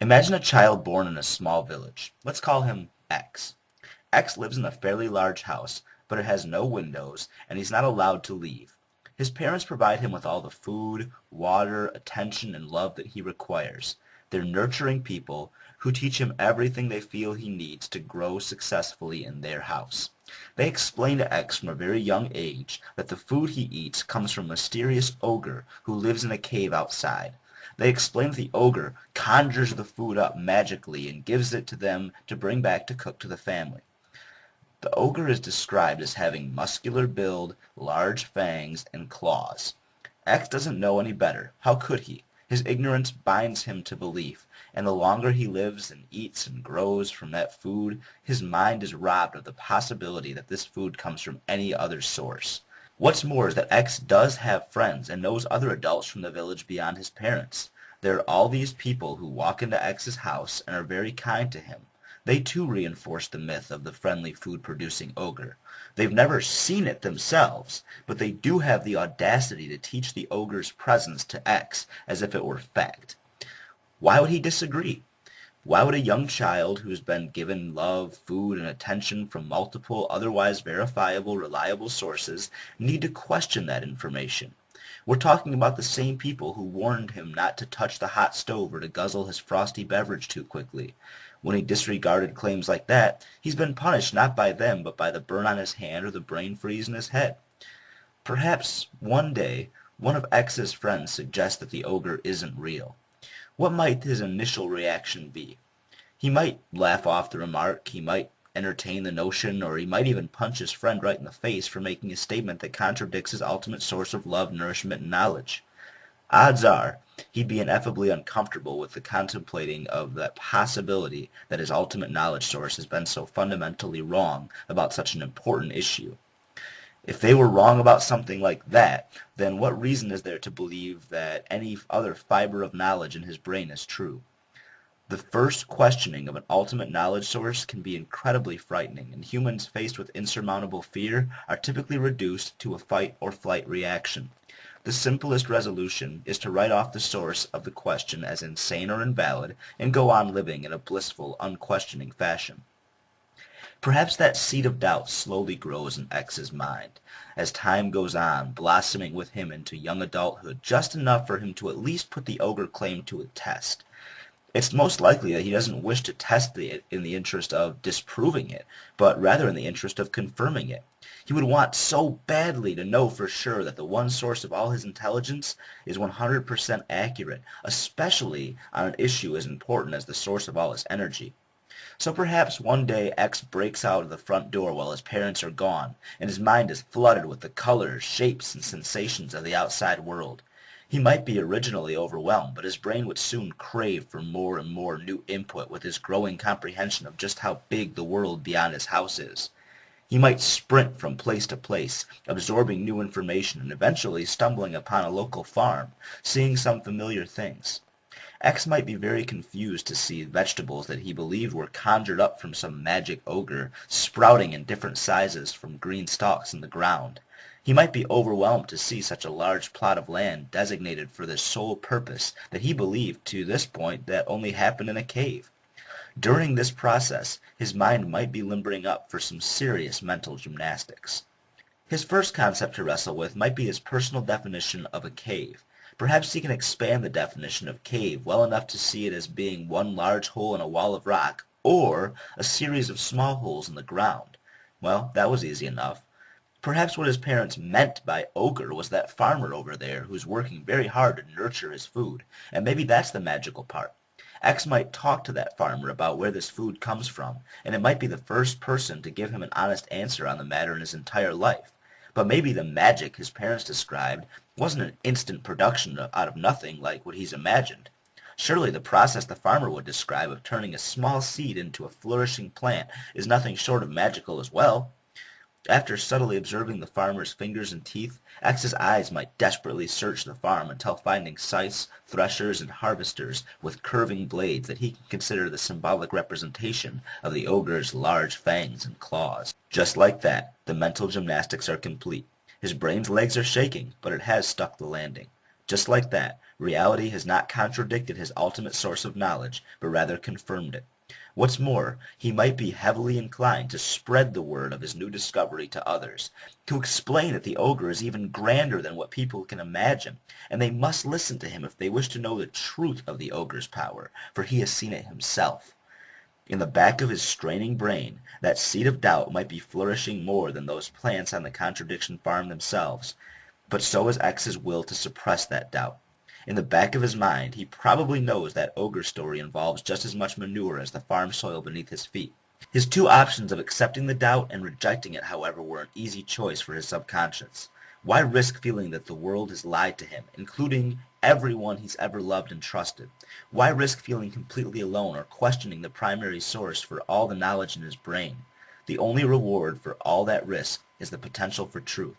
Imagine a child born in a small village. Let's call him X. X lives in a fairly large house, but it has no windows, and he's not allowed to leave. His parents provide him with all the food, water, attention, and love that he requires. They're nurturing people who teach him everything they feel he needs to grow successfully in their house. They explain to X from a very young age that the food he eats comes from a mysterious ogre who lives in a cave outside. They explain that the ogre conjures the food up magically and gives it to them to bring back to cook to the family. The ogre is described as having muscular build, large fangs, and claws. X doesn't know any better. How could he? His ignorance binds him to belief, and the longer he lives and eats and grows from that food, his mind is robbed of the possibility that this food comes from any other source. What's more is that X does have friends and knows other adults from the village beyond his parents. There are all these people who walk into X's house and are very kind to him. They too reinforce the myth of the friendly food-producing ogre. They've never seen it themselves, but they do have the audacity to teach the ogre's presence to X as if it were fact. Why would he disagree? Why would a young child who's been given love, food, and attention from multiple, otherwise verifiable, reliable sources need to question that information? We're talking about the same people who warned him not to touch the hot stove or to guzzle his frosty beverage too quickly. When he disregarded claims like that, he's been punished not by them, but by the burn on his hand or the brain freeze in his head. Perhaps, one day, one of X's friends suggests that the ogre isn't real. What might his initial reaction be? He might laugh off the remark, he might entertain the notion, or he might even punch his friend right in the face for making a statement that contradicts his ultimate source of love, nourishment, and knowledge. Odds are he'd be ineffably uncomfortable with the contemplating of that possibility that his ultimate knowledge source has been so fundamentally wrong about such an important issue. If they were wrong about something like that, then what reason is there to believe that any other fiber of knowledge in his brain is true? The first questioning of an ultimate knowledge source can be incredibly frightening, and humans faced with insurmountable fear are typically reduced to a fight or flight reaction. The simplest resolution is to write off the source of the question as insane or invalid and go on living in a blissful, unquestioning fashion. Perhaps that seed of doubt slowly grows in X's mind, as time goes on, blossoming with him into young adulthood, just enough for him to at least put the ogre claim to a test. It's most likely that he doesn't wish to test it in the interest of disproving it, but rather in the interest of confirming it. He would want so badly to know for sure that the one source of all his intelligence is 100% accurate, especially on an issue as important as the source of all his energy. So perhaps one day X breaks out of the front door while his parents are gone, and his mind is flooded with the colors, shapes, and sensations of the outside world. He might be originally overwhelmed, but his brain would soon crave for more and more new input with his growing comprehension of just how big the world beyond his house is. He might sprint from place to place, absorbing new information and eventually stumbling upon a local farm, seeing some familiar things. X might be very confused to see vegetables that he believed were conjured up from some magic ogre, sprouting in different sizes from green stalks in the ground. He might be overwhelmed to see such a large plot of land designated for this sole purpose that he believed to this point that only happened in a cave. During this process, his mind might be limbering up for some serious mental gymnastics. His first concept to wrestle with might be his personal definition of a cave. Perhaps he can expand the definition of cave well enough to see it as being one large hole in a wall of rock, or a series of small holes in the ground. Well, that was easy enough. Perhaps what his parents meant by ogre was that farmer over there who's working very hard to nurture his food, and maybe that's the magical part. X might talk to that farmer about where this food comes from, and it might be the first person to give him an honest answer on the matter in his entire life. But maybe the magic his parents described wasn't an instant production out of nothing like what he's imagined. Surely the process the farmer would describe of turning a small seed into a flourishing plant is nothing short of magical as well. After subtly observing the farmer's fingers and teeth, X's eyes might desperately search the farm until finding scythes, threshers, and harvesters with curving blades that he can consider the symbolic representation of the ogre's large fangs and claws. Just like that, the mental gymnastics are complete. His brain's legs are shaking, but it has stuck the landing. Just like that, reality has not contradicted his ultimate source of knowledge, but rather confirmed it. What's more, he might be heavily inclined to spread the word of his new discovery to others, to explain that the ogre is even grander than what people can imagine, and they must listen to him if they wish to know the truth of the ogre's power, for he has seen it himself. In the back of his straining brain, that seed of doubt might be flourishing more than those plants on the contradiction farm themselves, but so is X's will to suppress that doubt. In the back of his mind, he probably knows that ogre story involves just as much manure as the farm soil beneath his feet. His two options of accepting the doubt and rejecting it, however, were an easy choice for his subconscious. Why risk feeling that the world has lied to him, including everyone he's ever loved and trusted? Why risk feeling completely alone or questioning the primary source for all the knowledge in his brain? The only reward for all that risk is the potential for truth.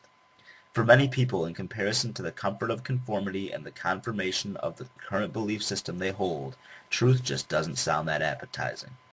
For many people, in comparison to the comfort of conformity and the confirmation of the current belief system they hold, truth just doesn't sound that appetizing.